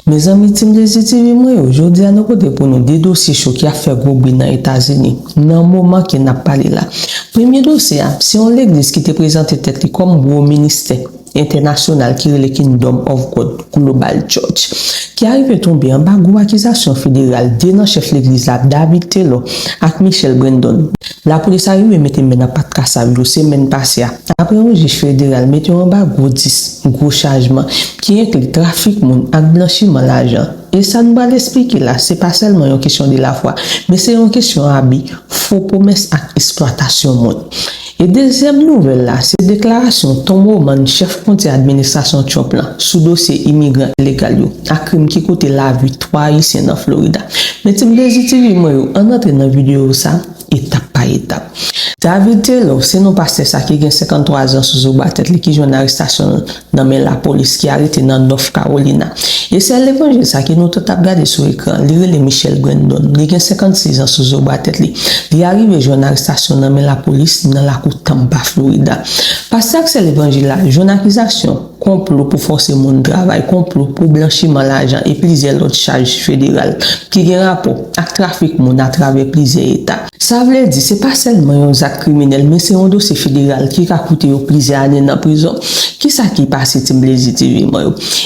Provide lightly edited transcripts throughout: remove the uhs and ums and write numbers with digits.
Mes amis, team de TV, moi, aujourd'hui, à nous côté pour nous des dossiers chauds qui a fait gros bruit dans les États-Unis. Dans le moment qui n'a pas parlé là. Premier dossier, si on l'église qui était présenté tête comme gros ministère international qui est le Kingdom of God Global Church, qui arrive à tomber en bas d'une accusation fédérale d'un chef l'église David Taylor avec Michelle Brandon. La police arrive et mette maintenant pas de casse à la semaine passée. Après un juge fédéral mette en bas gros chargement qui inclut trafic moun et blanchiment l'argent. Et ça nous va l'expliquer là, c'est pas seulement une question de la foi, mais c'est une question d'habit, faux promesses et exploitation monde. Et deuxième nouvelle là, c'est déclaration Tom Homan, chef conseil administration Trump là, sous dossier immigrants illégaux, à crime qui coûte la vie 3 haïtiens en Florida. Mais tu me dis, moi, on entre dans la vidéo ça, étape par étape. David Taylor, c'est non pasteur ça qui a 53 ans sous le tête qui joue une arrestation dans la police qui a arrêté dans North Carolina. Et c'est l'évangile ça qui nous tout a regardé sur l'écran. Il est Michelle Brandon, il a 56 ans sous le tête. Il est arrivé à jouer une arrestation dans la police dans la cour Tampa, Florida. Parce que c'est l'évangile là, une accusation, complot pour forcer mon travail, complot pour blanchiment l'argent et plusieurs autres charges fédérales qui ont un rapport avec le trafic mon à travers plusieurs États. Ça veut dire c'est pas seulement un acte criminel, mais c'est un dossier fédéral qui a coûté plusieurs années dans la prison. Qui ça qui passe TV?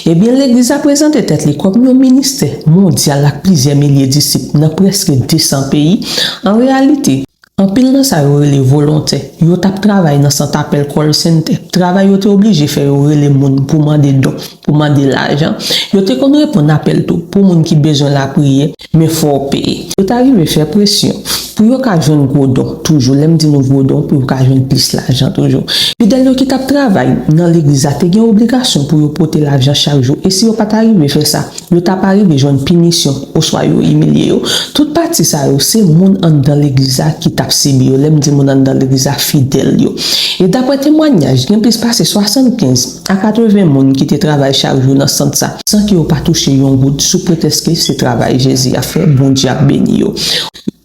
Eh bien, l'église a présenté tête comme un ministère mondial avec plusieurs milliers de disciples dans presque 200 pays. En réalité, en pile dans ça, les volontaires, ils ont travaillé dans ce appel call center. Travail, ils ont obligé de faire les gens pour demander dons, pour demander l'argent. Ils ont répondre à appel tout pour les gens qui ont besoin de la prière, mais il faut payer. Ils ont arrivé à faire pression. Pour yon ka joindre gros don toujours l'aime dit nous gros don pour yon ka joindre plus l'argent toujours puis d'ailleurs qui t'a travail dans l'église a une obligation pour yon porter l'argent chaque jour et si yon pas arrivé faire ça yon t'a pas arrivé joindre punition ou soit yon humilié yo toute partie ça c'est monde dans l'église qui t'a subi yo l'aime dit monde dans l'église fidèle yo et d'après témoignage il y a plus passé 75 à 80 monde qui te travaille chaque jour dans centre ça sans qu'ils yon pas touché yon goutte sous prétexte que c'est travail Jésus a fait bon Dieu béni yo.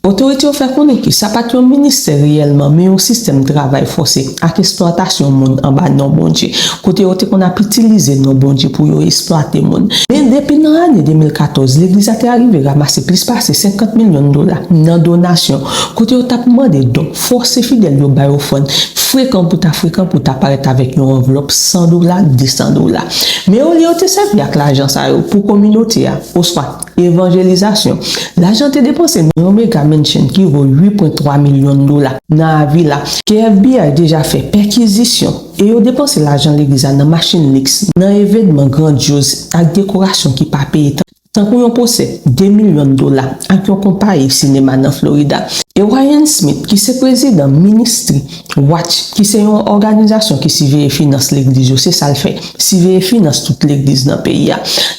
Autorité ont fait connaître que ça pas un ministère réellement, mais un système de travail forcé avec exploitation monde en bas non bon Dieu. Côté qu'on a utilisé non bon Dieu pour exploiter monde. Mais depuis l'année 2014, l'église a arrivé à ramasser plus passer 50 millions de dollars dans donation. Côté on t'a demandé donc forcer fidèle yo bail au fond. Fréquent pour t'apparaître avec une enveloppe $100, $200. Mais au lieu de servir avec l'argent ça pour communauté, au soit évangélisation. L'argent est dépensé dans un méga mansion qui vaut $8.3 millions dans la ville que FBI a déjà fait perquisition et a dépensé l'argent de l'église dans machine Lix, dans événement grandiose avec décoration qui pas payé. Tant qu'on possède $2 millions avec un compagnie cinéma dans Florida. Et Ryan Smith, qui est président Ministry Watch, qui c'est une organisation qui surveille et finance l'église, c'est ça le fait, surveille et finance toute l'église dans le pays.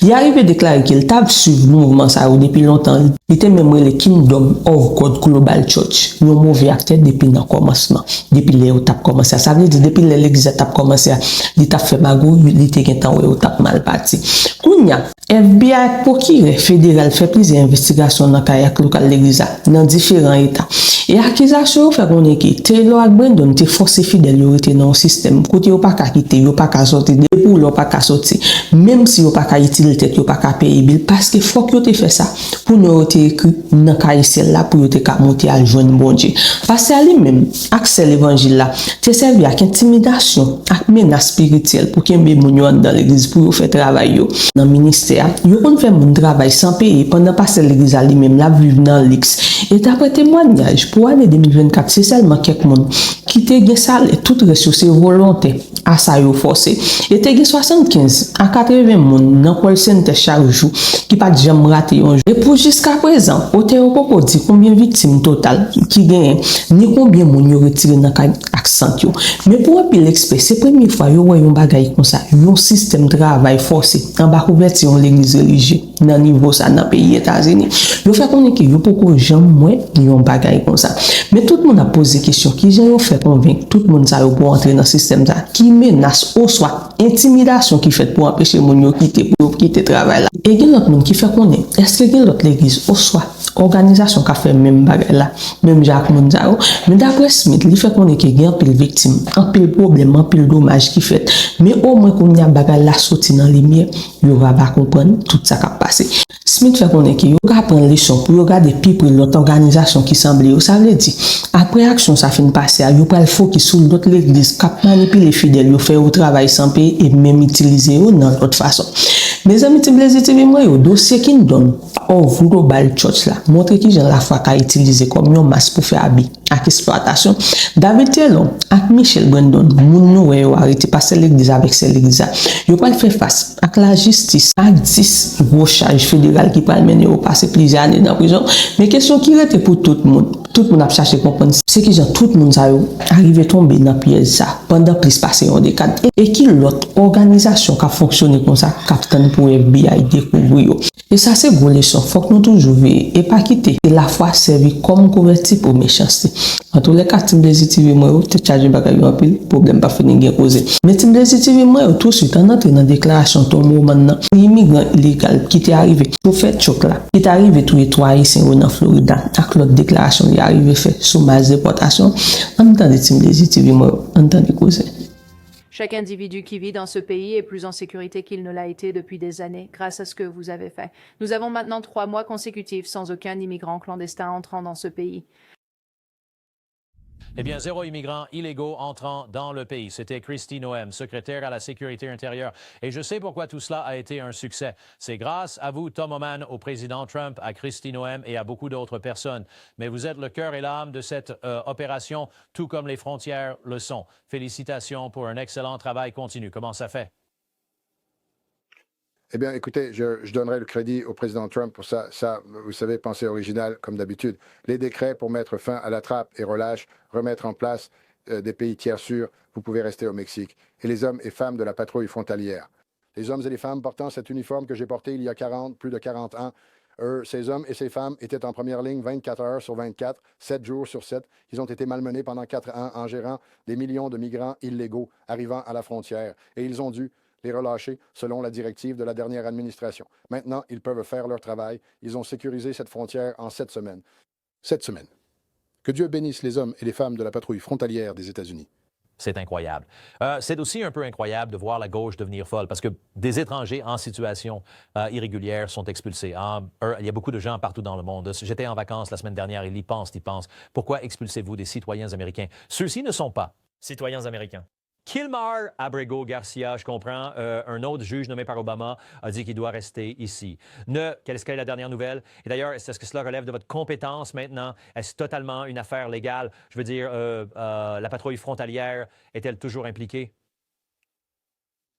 Il est arrivé à déclarer qu'il t'a suivi le mouvement ça depuis longtemps. Il était même le Kingdom of God Global Church. Il a mauvais acteur depuis le commencement, depuis les étapes commencé. Ça veut dire depuis l'église a commencé, il t'a fait magou, il était un temps où il t'a mal parti. Kounya, FBI procureur fédéral fait plusieurs investigations dans le kayak local l'église dans différents états. Et accusation fait qu'on est que Taylor et Brandon te forcé fidèle yo était dans le système côté yo pas ka quitter yo pas ka sortir de pour yo pas ka sortir même si yo pas ka utiliser tête yo pas ka payer bill parce que faut que yo te fait ça pour nous te écrit dans caïsel là pour yo te ka monter à joindre bon Dieu parce que lui-même accès l'évangile là te servi avec intimidation avec menace spirituelle pour qu'il y moun yo dans l'église pour yo faire travail yo dans ministère yo on fait mon travail sans payer pendant passer l'église lui-même la vivre dans l'X et d'après témoignage pour l'année 2024 c'est seulement quelques monde qui te gen salaire toute ressources volontaire à ça yo forcé et te gen 75 à 80 monde dans call center chaque jour qui pas jamais raté un jour et pour jusqu'à présent auteur pas dit combien victimes total qui gagne ni combien monde yo retiré dans accent yo mais pour un pile expert c'est première fois yo voyons bagay comme ça un système de travail forcé en bas couverture l'église religieuse dans niveau ça dans pays États-Unis yo fait connaître que yo beaucoup gens moins yon bagay comme ça mais tout le monde a posé question qui j'ai fait convaincre tout le monde ça pour entrer dans le système ça qui menace ou soit intimidation qui fait pour empêcher mon yo quitter travail là et il y a l'autre monde qui fait connaître est-ce que l'autre l'église ou soit organisation qui a fait même bagarre là, même Jacques Monzao, mais d'après Smith, il fait qu'on est qu'il y a un pile victime, un pile problème, un pile dommage qui fait. Mais au moins qu'on y a bagarre là sorti dans les lumière, il va pas comprendre tout ça qui a passé. Smith fait qu'on est qu'il y a prendre leçon pour regarder plus près l'autre organisation qui semblait, ça veut dire après action ça finit passer, il y a le faux qui sous l'autre l'église, qui manipule les fidèles, il fait au travail sans payer et même utiliser dans l'autre façon. Mes amis, Timblezi TV, moi, le dossier qui nous donne, au Global Church là, montre qui j'ai la foi qu'a utilisé comme une masse pour faire habit avec exploitation. David Taylor et Michel Brandon, moun nou yo arrêté passer l'église avec cette église. Yo pas faire face à la justice, à 10 gros charges fédérales qui pas mener au passer plusieurs années dans prison. Mais question qui était pour tout le monde. Tout le monde a cherché à comprendre. C'est que tout le monde a arrivé tomber dans piège ça pendant plus passer en décade. Et qui l'autre organisation qui a fonctionné comme ça, capitaine pour FBI découvrir. Et ça c'est gros leçon. Faut que nous toujours veiller et pas quitter. Et la foi servir comme couverture pour méchanceté. En tous les cas, Timblezi TV moi, te charge bagay un peu, problème pas fini gen causer. Mais Timblezi TV moi, tout de suite en entré dans déclaration ton mot maintenant. Immigrant illégal qui t'est arrivé, pour faire choc là. Qui t'est arrivé tous les 3 haïtiens en Florida. Avec l'autre déclaration il est arrivé fait sous ma déportation. En même temps de Timblezi TV moi, en temps de causer. Chaque individu qui vit dans ce pays est plus en sécurité qu'il ne l'a été depuis des années, grâce à ce que vous avez fait. Nous avons maintenant 3 mois consécutifs sans aucun immigrant clandestin entrant dans ce pays. Eh bien, 0 immigrants illégaux entrant dans le pays. C'était Kristi Noem, secrétaire à la Sécurité intérieure. Et je sais pourquoi tout cela a été un succès. C'est grâce à vous, Tom Homan, au président Trump, à Kristi Noem et à beaucoup d'autres personnes. Mais vous êtes le cœur et l'âme de cette opération, tout comme les frontières le sont. Félicitations pour un excellent travail continu. Comment ça fait? Eh bien, écoutez, je donnerai le crédit au président Trump pour ça. Ça, vous savez, pensée originale, comme d'habitude. Les décrets pour mettre fin à la trappe et relâche, remettre en place des pays tiers sûrs, vous pouvez rester au Mexique. Et les hommes et femmes de la patrouille frontalière. Les hommes et les femmes portant cet uniforme que j'ai porté il y a plus de 40 ans, ces hommes et ces femmes étaient en première ligne 24 heures sur 24, 7 jours sur 7. Ils ont été malmenés pendant 4 ans en gérant des millions de migrants illégaux arrivant à la frontière. Et ils ont dû les relâcher selon la directive de la dernière administration. Maintenant, ils peuvent faire leur travail. Ils ont sécurisé cette frontière en 7 semaines. 7 semaines. Que Dieu bénisse les hommes et les femmes de la patrouille frontalière des États-Unis. C'est incroyable. C'est aussi un peu incroyable de voir la gauche devenir folle parce que des étrangers en situation irrégulière sont expulsés. Il y a beaucoup de gens partout dans le monde. J'étais en vacances la semaine dernière, ils y pensent. Pourquoi expulsez-vous des citoyens américains? Ceux-ci ne sont pas citoyens américains. Kilmar Abrego Garcia, je comprends, un autre juge nommé par Obama a dit qu'il doit rester ici. Quelle est la dernière nouvelle? Et d'ailleurs, est-ce que cela relève de votre compétence maintenant? Est-ce totalement une affaire légale? Je veux dire, la patrouille frontalière est-elle toujours impliquée?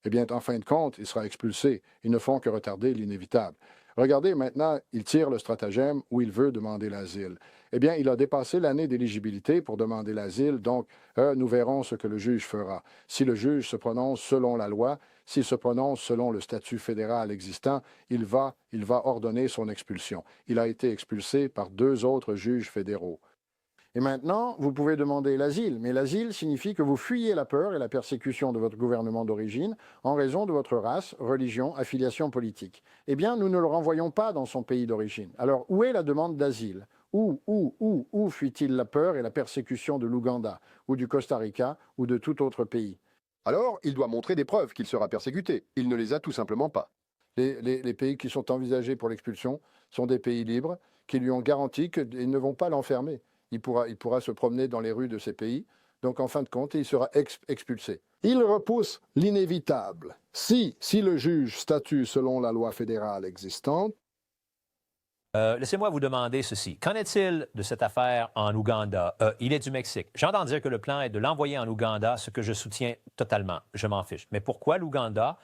Eh bien, en fin de compte, il sera expulsé. Ils ne font que retarder l'inévitable. Regardez, maintenant, il tire le stratagème où il veut demander l'asile. Eh bien, il a dépassé l'année d'éligibilité pour demander l'asile, donc nous verrons ce que le juge fera. Si le juge se prononce selon la loi, s'il se prononce selon le statut fédéral existant, il va ordonner son expulsion. Il a été expulsé par 2 autres juges fédéraux. Et maintenant, vous pouvez demander l'asile, mais l'asile signifie que vous fuyez la peur et la persécution de votre gouvernement d'origine en raison de votre race, religion, affiliation politique. Eh bien, nous ne le renvoyons pas dans son pays d'origine. Alors, où est la demande d'asile? Où fuit-il la peur et la persécution de l'Ouganda, ou du Costa Rica, ou de tout autre pays? Alors, il doit montrer des preuves qu'il sera persécuté. Il ne les a tout simplement pas. Les pays qui sont envisagés pour l'expulsion sont des pays libres qui lui ont garanti qu'ils ne vont pas l'enfermer. Il pourra se promener dans les rues de ces pays. Donc, en fin de compte, il sera expulsé. Il repousse l'inévitable. Si le juge statue selon la loi fédérale existante. Laissez-moi vous demander ceci. Qu'en est-il de cette affaire en Ouganda? Il est du Mexique. J'entends dire que le plan est de l'envoyer en Ouganda, ce que je soutiens totalement. Je m'en fiche. Mais pourquoi l'Ouganda?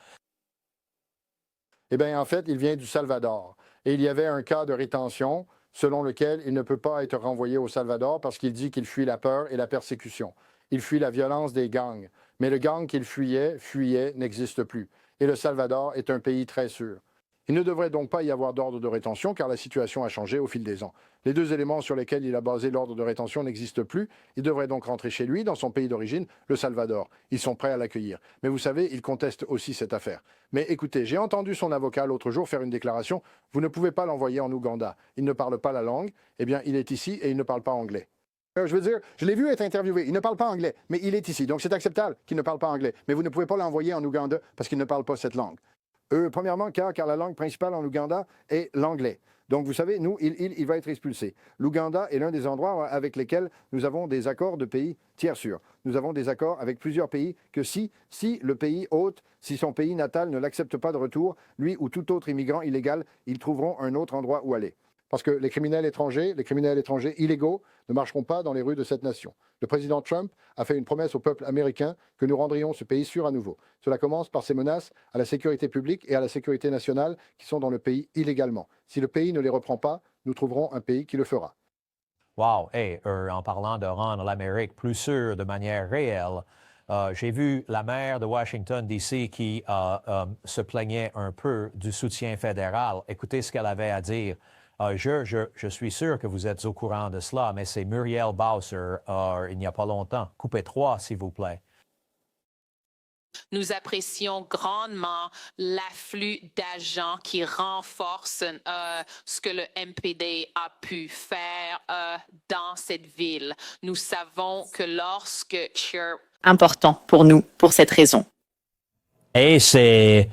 Eh bien, en fait, il vient du Salvador. Et il y avait un cas de rétention selon lequel il ne peut pas être renvoyé au Salvador parce qu'il dit qu'il fuit la peur et la persécution. Il fuit la violence des gangs. Mais le gang qu'il fuyait, n'existe plus. Et le Salvador est un pays très sûr. Il ne devrait donc pas y avoir d'ordre de rétention car la situation a changé au fil des ans. Les deux éléments sur lesquels il a basé l'ordre de rétention n'existent plus. Il devrait donc rentrer chez lui, dans son pays d'origine, le Salvador. Ils sont prêts à l'accueillir. Mais vous savez, il conteste aussi cette affaire. Mais écoutez, j'ai entendu son avocat l'autre jour faire une déclaration. Vous ne pouvez pas l'envoyer en Ouganda. Il ne parle pas la langue. Eh bien, il est ici et il ne parle pas anglais. Je veux dire, je l'ai vu être interviewé. Il ne parle pas anglais, mais il est ici. Donc c'est acceptable qu'il ne parle pas anglais. Mais vous ne pouvez pas l'envoyer en Ouganda parce qu'il ne parle pas cette langue. Premièrement, car la langue principale en Ouganda est l'anglais. Donc, vous savez, nous, il va être expulsé. L'Ouganda est l'un des endroits avec lesquels nous avons des accords de pays tiers sûrs. Nous avons des accords avec plusieurs pays que si le pays hôte, si son pays natal ne l'accepte pas de retour, lui ou tout autre immigrant illégal, ils trouveront un autre endroit où aller. Parce que les criminels étrangers illégaux ne marcheront pas dans les rues de cette nation. Le président Trump a fait une promesse au peuple américain que nous rendrions ce pays sûr à nouveau. Cela commence par ses menaces à la sécurité publique et à la sécurité nationale qui sont dans le pays illégalement. Si le pays ne les reprend pas, nous trouverons un pays qui le fera. Wow! Hey, en parlant de rendre l'Amérique plus sûre de manière réelle, j'ai vu la maire de Washington, D.C. qui se plaignait un peu du soutien fédéral. Écoutez ce qu'elle avait à dire. Je suis sûr que vous êtes au courant de cela, mais c'est Muriel Bowser, il n'y a pas longtemps. Coupez 3, s'il vous plaît. Nous apprécions grandement l'afflux d'agents qui renforcent ce que le MPD a pu faire dans cette ville. Nous savons que lorsque important pour nous, pour cette raison. Et c'est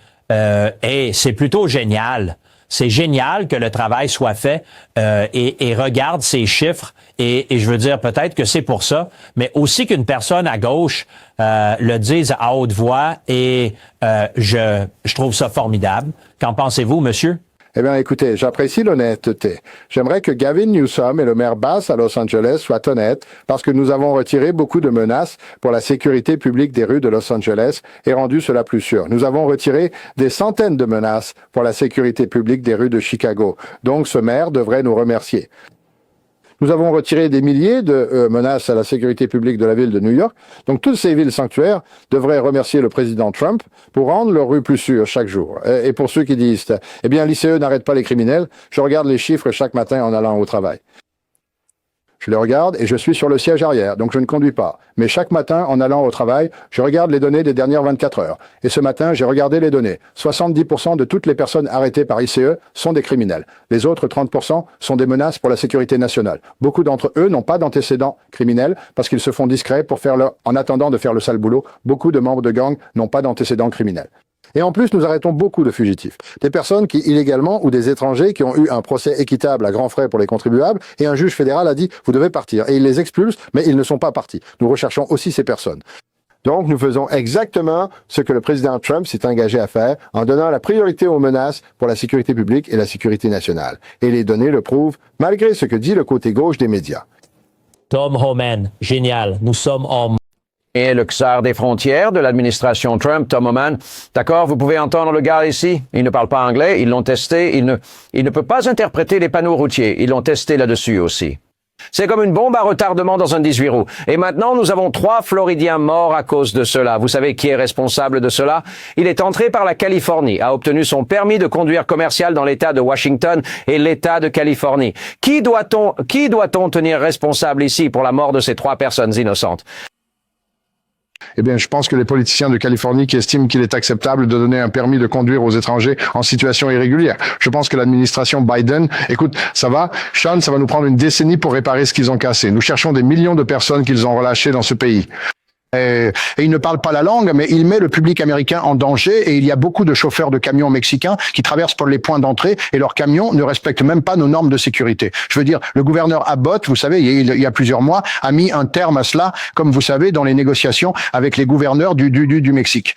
plutôt génial. C'est génial que le travail soit fait et regarde ces chiffres et je veux dire peut-être que c'est pour ça, mais aussi qu'une personne à gauche le dise à haute voix et je trouve ça formidable. Qu'en pensez-vous, monsieur? Eh bien, écoutez, j'apprécie l'honnêteté. J'aimerais que Gavin Newsom et le maire Bass à Los Angeles soient honnêtes parce que nous avons retiré beaucoup de menaces pour la sécurité publique des rues de Los Angeles et rendu cela plus sûr. Nous avons retiré des centaines de menaces pour la sécurité publique des rues de Chicago. Donc, ce maire devrait nous remercier. Nous avons retiré des milliers de menaces à la sécurité publique de la ville de New York. Donc, toutes ces villes sanctuaires devraient remercier le président Trump pour rendre leurs rues plus sûres chaque jour. Et pour ceux qui disent, eh bien, l'ICE n'arrête pas les criminels, je regarde les chiffres chaque matin en allant au travail. Je les regarde et je suis sur le siège arrière, donc je ne conduis pas. Mais chaque matin, en allant au travail, je regarde les données des dernières 24 heures. Et ce matin, j'ai regardé les données. 70% de toutes les personnes arrêtées par ICE sont des criminels. Les autres 30% sont des menaces pour la sécurité nationale. Beaucoup d'entre eux n'ont pas d'antécédents criminels parce qu'ils se font discrets en attendant de faire le sale boulot. Beaucoup de membres de gangs n'ont pas d'antécédents criminels. Et en plus, nous arrêtons beaucoup de fugitifs. Des personnes qui, illégalement, ou des étrangers qui ont eu un procès équitable à grands frais pour les contribuables, et un juge fédéral a dit, vous devez partir. Et il les expulse, mais ils ne sont pas partis. Nous recherchons aussi ces personnes. Donc, nous faisons exactement ce que le président Trump s'est engagé à faire en donnant la priorité aux menaces pour la sécurité publique et la sécurité nationale. Et les données le prouvent, malgré ce que dit le côté gauche des médias. Tom Homan, génial. Nous sommes en... Et le czar des frontières de l'administration Trump, Tom Homan. D'accord, vous pouvez entendre le gars ici. Il ne parle pas anglais, ils l'ont testé. Il ne peut pas interpréter les panneaux routiers. Ils l'ont testé là-dessus aussi. C'est comme une bombe à retardement dans un 18 roues. Et maintenant, nous avons 3 Floridiens morts à cause de cela. Vous savez qui est responsable de cela? Il est entré par la Californie, a obtenu son permis de conduire commercial dans l'État de Washington et l'État de Californie. Qui doit-on tenir responsable ici pour la mort de ces 3 personnes innocentes? Eh bien, je pense que les politiciens de Californie qui estiment qu'il est acceptable de donner un permis de conduire aux étrangers en situation irrégulière. Je pense que l'administration Biden, écoute, ça va nous prendre une décennie pour réparer ce qu'ils ont cassé. Nous cherchons des millions de personnes qu'ils ont relâchées dans ce pays. Et il ne parle pas la langue, mais il met le public américain en danger et il y a beaucoup de chauffeurs de camions mexicains qui traversent pour les points d'entrée et leurs camions ne respectent même pas nos normes de sécurité. Je veux dire, le gouverneur Abbott, vous savez, il y a plusieurs mois, a mis un terme à cela, comme vous savez, dans les négociations avec les gouverneurs du Mexique.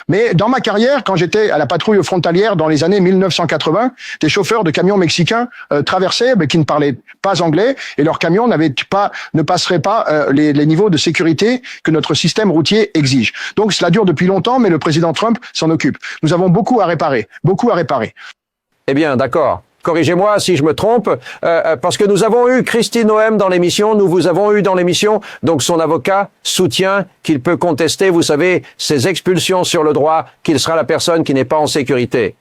Mais dans ma carrière, quand j'étais à la patrouille frontalière dans les années 1980, des chauffeurs de camions mexicains traversaient, mais qui ne parlaient pas anglais, et leurs camions ne passeraient pas les niveaux de sécurité que notre système routier exige. Donc cela dure depuis longtemps, mais le président Trump s'en occupe. Nous avons beaucoup à réparer. Eh bien, d'accord. Corrigez-moi si je me trompe, parce que nous avons eu Kristi Noem dans l'émission, nous vous avons eu dans l'émission, donc son avocat soutient qu'il peut contester, vous savez, ses expulsions sur le droit, qu'il sera la personne qui n'est pas en sécurité.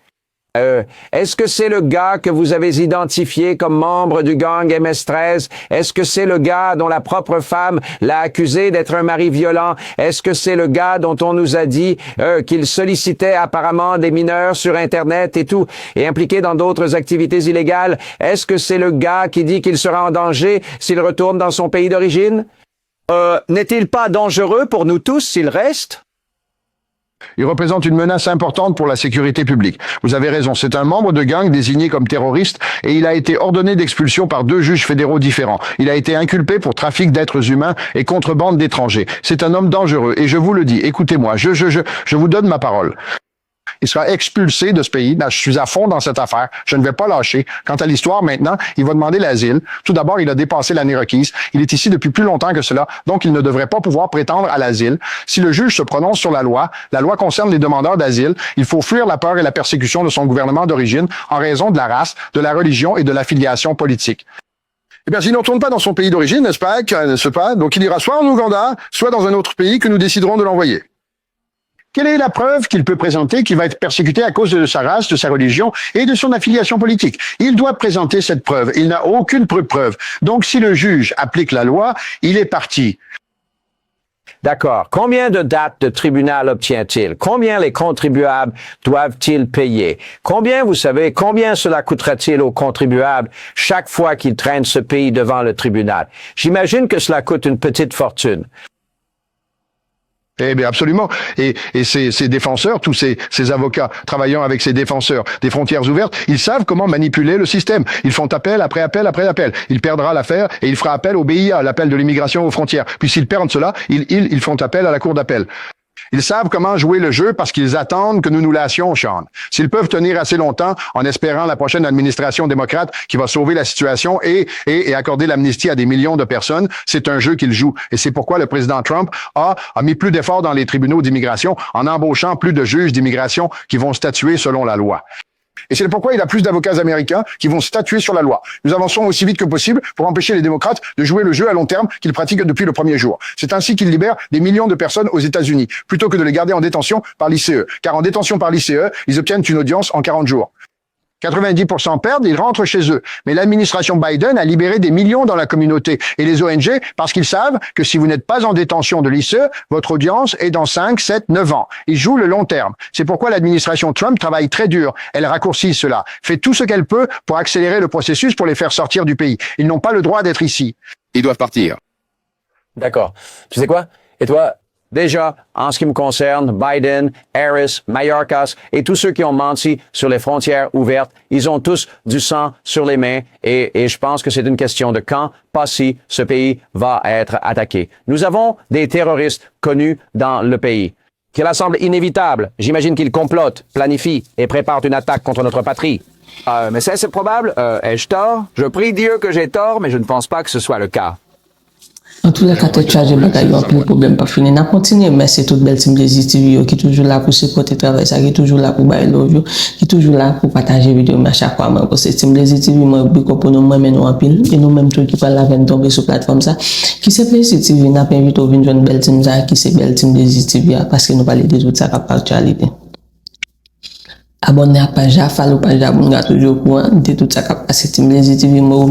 Est-ce que c'est le gars que vous avez identifié comme membre du gang MS-13? Est-ce que c'est le gars dont la propre femme l'a accusé d'être un mari violent? Est-ce que c'est le gars dont on nous a dit qu'il sollicitait apparemment des mineurs sur Internet et tout, et impliqué dans d'autres activités illégales? Est-ce que c'est le gars qui dit qu'il sera en danger s'il retourne dans son pays d'origine? N'est-il pas dangereux pour nous tous s'il reste? Il représente une menace importante pour la sécurité publique. Vous avez raison, c'est un membre de gang désigné comme terroriste et il a été ordonné d'expulsion par 2 juges fédéraux différents. Il a été inculpé pour trafic d'êtres humains et contrebande d'étrangers. C'est un homme dangereux et je vous le dis, écoutez-moi, je vous donne ma parole. Il sera expulsé de ce pays. Je suis à fond dans cette affaire. Je ne vais pas lâcher. Quant à l'histoire, maintenant, il va demander l'asile. Tout d'abord, il a dépassé l'année requise. Il est ici depuis plus longtemps que cela, donc il ne devrait pas pouvoir prétendre à l'asile. Si le juge se prononce sur la loi concerne les demandeurs d'asile. Il faut fuir la peur et la persécution de son gouvernement d'origine en raison de la race, de la religion et de l'affiliation politique. Eh bien, s'il ne retourne pas dans son pays d'origine, n'est-ce pas? Donc il ira soit en Ouganda, soit dans un autre pays que nous déciderons de l'envoyer. Quelle est la preuve qu'il peut présenter qu'il va être persécuté à cause de sa race, de sa religion et de son affiliation politique? Il doit présenter cette preuve. Il n'a aucune preuve. Donc, si le juge applique la loi, il est parti. D'accord. Combien de dates de tribunal obtient-il? Combien les contribuables doivent-ils payer? Combien cela coûtera-t-il aux contribuables chaque fois qu'ils traînent ce pays devant le tribunal? J'imagine que cela coûte une petite fortune. Eh bien, absolument. Et ces défenseurs, tous ces avocats travaillant avec ces défenseurs des frontières ouvertes, ils savent comment manipuler le système. Ils font appel après appel après appel. Il perdra l'affaire et il fera appel au BIA, l'appel de l'immigration aux frontières. Puis s'ils perdent cela, ils font appel à la cour d'appel. Ils savent comment jouer le jeu parce qu'ils attendent que nous nous lassions, Sean. S'ils peuvent tenir assez longtemps en espérant la prochaine administration démocrate qui va sauver la situation et accorder l'amnistie à des millions de personnes, c'est un jeu qu'ils jouent. Et c'est pourquoi le président Trump a mis plus d'efforts dans les tribunaux d'immigration en embauchant plus de juges d'immigration qui vont statuer selon la loi. Et c'est pourquoi il a plus d'avocats américains qui vont statuer sur la loi. Nous avançons aussi vite que possible pour empêcher les démocrates de jouer le jeu à long terme qu'ils pratiquent depuis le premier jour. C'est ainsi qu'ils libèrent des millions de personnes aux États-Unis, plutôt que de les garder en détention par l'ICE. Car en détention par l'ICE, ils obtiennent une audience en 40 jours. 90% perdent, ils rentrent chez eux. Mais l'administration Biden a libéré des millions dans la communauté et les ONG parce qu'ils savent que si vous n'êtes pas en détention de l'ICE, votre audience est dans 5, 7, 9 ans. Ils jouent le long terme. C'est pourquoi l'administration Trump travaille très dur. Elle raccourcit cela, fait tout ce qu'elle peut pour accélérer le processus pour les faire sortir du pays. Ils n'ont pas le droit d'être ici. Ils doivent partir. D'accord. Tu sais quoi? Et toi, déjà, en ce qui me concerne, Biden, Harris, Mayorkas et tous ceux qui ont menti sur les frontières ouvertes, ils ont tous du sang sur les mains et je pense que c'est une question de quand, pas si, ce pays va être attaqué. Nous avons des terroristes connus dans le pays. Cela semble inévitable. J'imagine qu'ils complotent, planifient et préparent une attaque contre notre patrie. Mais c'est probable. Ai-je tort? Je prie Dieu que j'ai tort, mais je ne pense pas que ce soit le cas. En tous les cas, tu charges de bagaille, il y a un problème pas fini. On continue, mais c'est toute belle team de ZTV qui est toujours là pour supporter le travail, qui est toujours là pour bailler l'audio, qui est toujours là pour partager les vidéos à chaque fois. Parce que c'est team de ZTV, moi, pour nous, moi, nous en pile, et nous même tout qui parlent avec tomber sur plateforme ça. Qui s'appelle ZTV, n'a pas invité au venir une belle team ça, qui c'est belle team de ZTV, parce que nous parlons des autres, ça cap actualité. Abonnez à la page, follow page, abonnez toujours au courant de tout ça cap, parce que team de ZTV, moi,